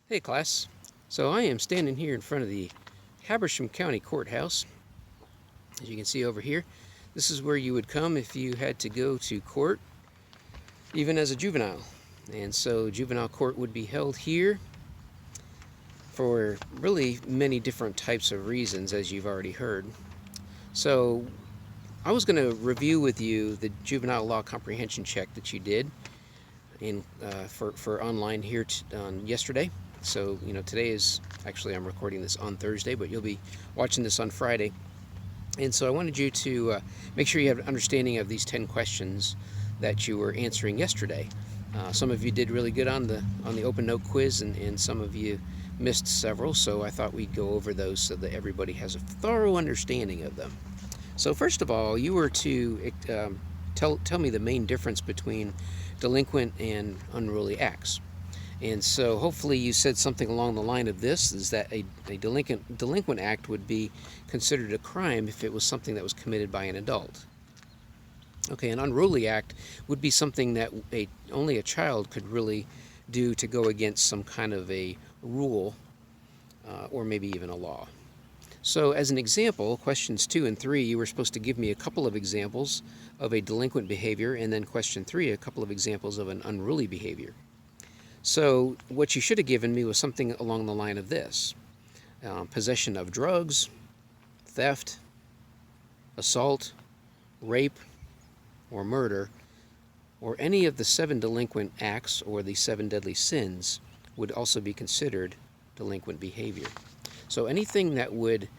Hey class, so I am standing here in front of the Habersham County Courthouse. As you can see over here, this is where you would come if you had to go to court, even as a juvenile. And so juvenile court would be held here for really many different types of reasons, as you've already heard. So I was going to review with you the juvenile law comprehension check that you did for online here on yesterday. So, today is actually, I'm recording this on Thursday, but you'll be watching this on Friday. And so I wanted you to make sure you have an understanding of these 10 questions that you were answering yesterday. Some of you did really good on the open note quiz, and some of you missed several, so I thought we'd go over those so that everybody has a thorough understanding of them. So first of all, you were to tell me the main difference between delinquent and unruly acts. And so hopefully you said something along the line of this, is that a delinquent act would be considered a crime if it was something that was committed by an adult. Okay, an unruly act would be something that only a child could really do to go against some kind of a rule or maybe even a law. So as an example, questions 2 and 3, you were supposed to give me a couple of examples of a delinquent behavior, and then question 3, a couple of examples of an unruly behavior. So what you should have given me was something along the line of this. Possession of drugs, theft, assault, rape, or murder, or any of the 7 delinquent acts or the 7 deadly sins would also be considered delinquent behavior. So anything that would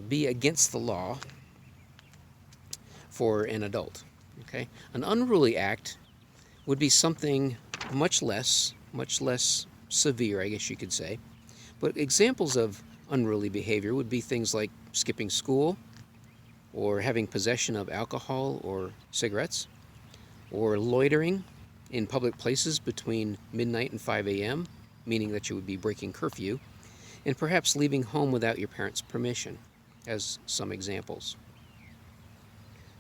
be against the law for an adult. Okay? An unruly act would be something much less severe, I guess you could say. But examples of unruly behavior would be things like skipping school, or having possession of alcohol or cigarettes, or loitering in public places between midnight and 5 a.m., meaning that you would be breaking curfew, and perhaps leaving home without your parents' permission, as some examples.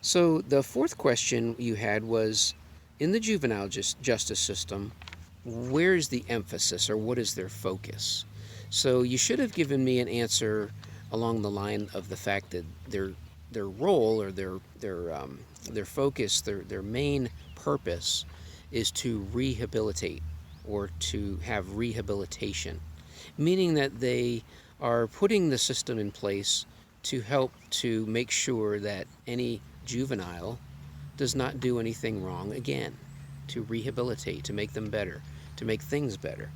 So the fourth question you had was, in the juvenile justice system, where is the emphasis, or what is their focus? So you should have given me an answer along the line of the fact that their role, or their focus, their main purpose is to rehabilitate, or to have rehabilitation, meaning that they are putting the system in place to help to make sure that any juvenile does not do anything wrong again, to rehabilitate, to make them better, to make things better.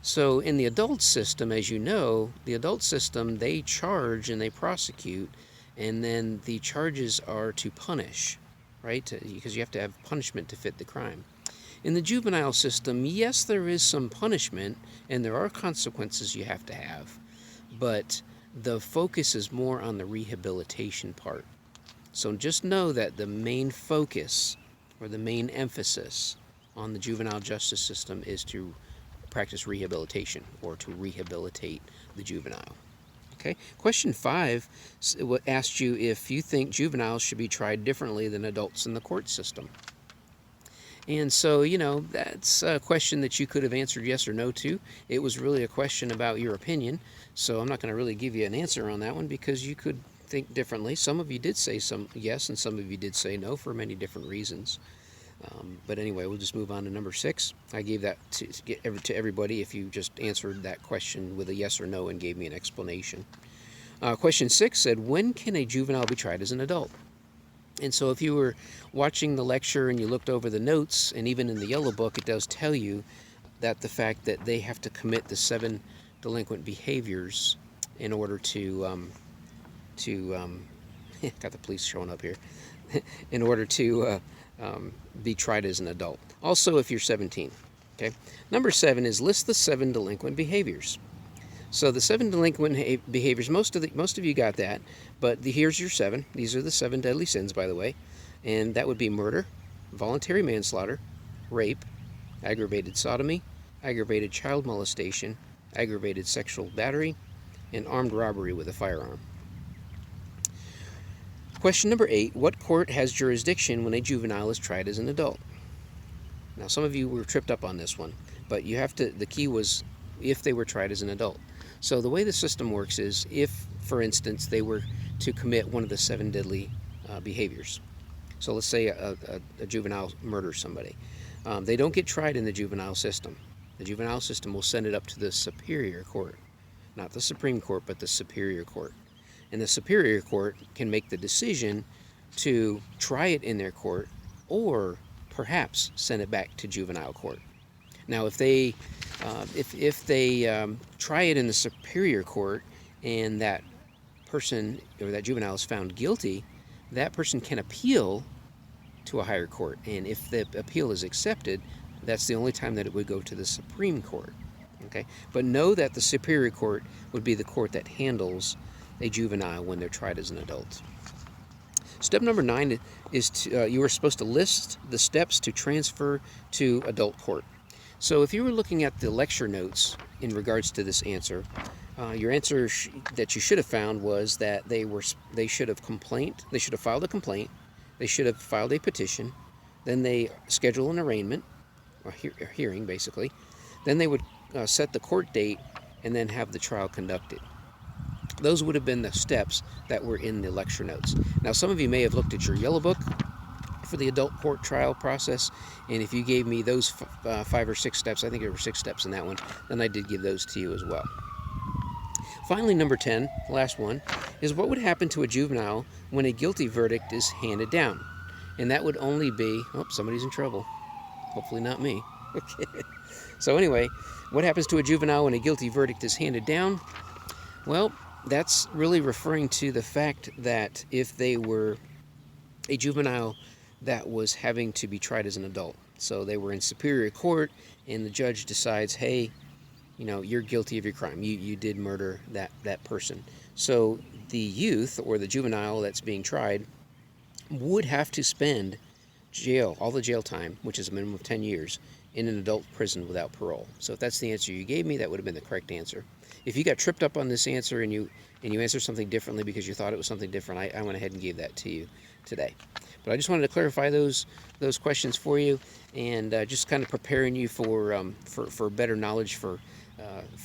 So in the adult system, as you know, the adult system, they charge and they prosecute, and then the charges are to punish, right? Because you have to have punishment to fit the crime. In the juvenile system, yes, there is some punishment and there are consequences you have to have, but the focus is more on the rehabilitation part. So just know that the main focus, or the main emphasis on the juvenile justice system, is to practice rehabilitation, or to rehabilitate the juvenile. Okay. Question 5 asked you if you think juveniles should be tried differently than adults in the court system. And so, that's a question that you could have answered yes or no to. It was really a question about your opinion, so I'm not going to really give you an answer on that one, because you could think differently. Some of you did say some yes, and some of you did say no for many different reasons. But anyway, we'll just move on to number 6. I gave that to everybody if you just answered that question with a yes or no and gave me an explanation. Question 6 said, when can a juvenile be tried as an adult? And so if you were watching the lecture and you looked over the notes, and even in the yellow book, it does tell you that the fact that they have to commit the 7 delinquent behaviors in order to got the police showing up here, in order to be tried as an adult. Also, if you're 17. Okay. Number 7 is list the 7 delinquent behaviors. So the 7 delinquent behaviors, most of you got that, but here's your 7. These are the 7 deadly sins, by the way, and that would be murder, voluntary manslaughter, rape, aggravated sodomy, aggravated child molestation, aggravated sexual battery, and armed robbery with a firearm. Question number 8, what court has jurisdiction when a juvenile is tried as an adult? Now, some of you were tripped up on this one, but you have to, the key was if they were tried as an adult. So the way the system works is, if, for instance, they were to commit one of the 7 deadly behaviors. So let's say a juvenile murders somebody. They don't get tried in the juvenile system. The juvenile system will send it up to the Superior Court. Not the Supreme Court, but the Superior Court. And the Superior Court can make the decision to try it in their court, or perhaps send it back to juvenile court. Now, if they try it in the Superior Court and that person or that juvenile is found guilty, that person can appeal to a higher court. And if the appeal is accepted, that's the only time that it would go to the Supreme Court. Okay? But know that the Superior Court would be the court that handles a juvenile when they're tried as an adult. Step number 9 is you are supposed to list the steps to transfer to adult court. So if you were looking at the lecture notes in regards to this answer, your answer that you should have found was that they should have filed a complaint, they should have filed a petition, then they schedule an arraignment, or hearing basically, then they would set the court date and then have the trial conducted. Those would have been the steps that were in the lecture notes. Now, some of you may have looked at your yellow book for the adult court trial process, and if you gave me those 5 or 6 steps, I think there were 6 steps in that one, then I did give those to you as well. Finally, number 10, the last one, is what would happen to a juvenile when a guilty verdict is handed down? And that would only be, oh, somebody's in trouble. Hopefully not me. Okay. So anyway, what happens to a juvenile when a guilty verdict is handed down? Well, that's really referring to the fact that if they were a juvenile that was having to be tried as an adult, so they were in Superior Court and the judge decides, hey, you know, you're guilty of your crime. You did murder that person. So the youth or the juvenile that's being tried would have to spend all the jail time, which is a minimum of 10 years, in an adult prison without parole. So if that's the answer you gave me, that would have been the correct answer. If you got tripped up on this answer and you answered something differently because you thought it was something different, I went ahead and gave that to you today. But I just wanted to clarify those questions for you, and just kind of preparing you for better knowledge for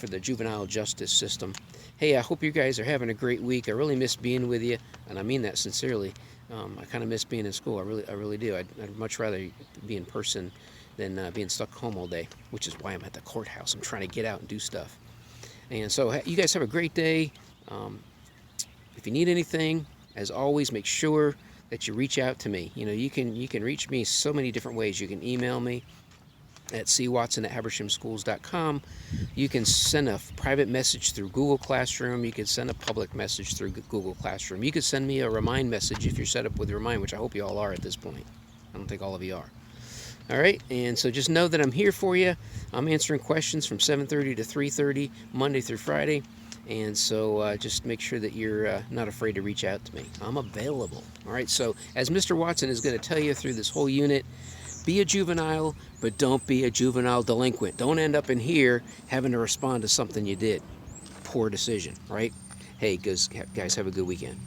the juvenile justice system. Hey, I hope you guys are having a great week. I really miss being with you, and I mean that sincerely. I kind of miss being in school. I really do. I'd much rather be in person than being stuck home all day, which is why I'm at the courthouse. I'm trying to get out and do stuff. And so you guys have a great day. If you need anything, as always, make sure that you reach out to me. You know, you can reach me so many different ways. You can email me at cwatson@havershamschools.com. You can send a private message through Google Classroom. You can send a public message through Google Classroom. You could send me a Remind message if you're set up with Remind, which I hope you all are at this point. I don't think all of you are. All right, and so just know that I'm here for you. I'm answering questions from 7:30 to 3:30, Monday through Friday. And so just make sure that you're not afraid to reach out to me. I'm available. All right, so as Mr. Watson is going to tell you through this whole unit, be a juvenile, but don't be a juvenile delinquent. Don't end up in here having to respond to something you did. Poor decision, right? Hey, guys, have a good weekend.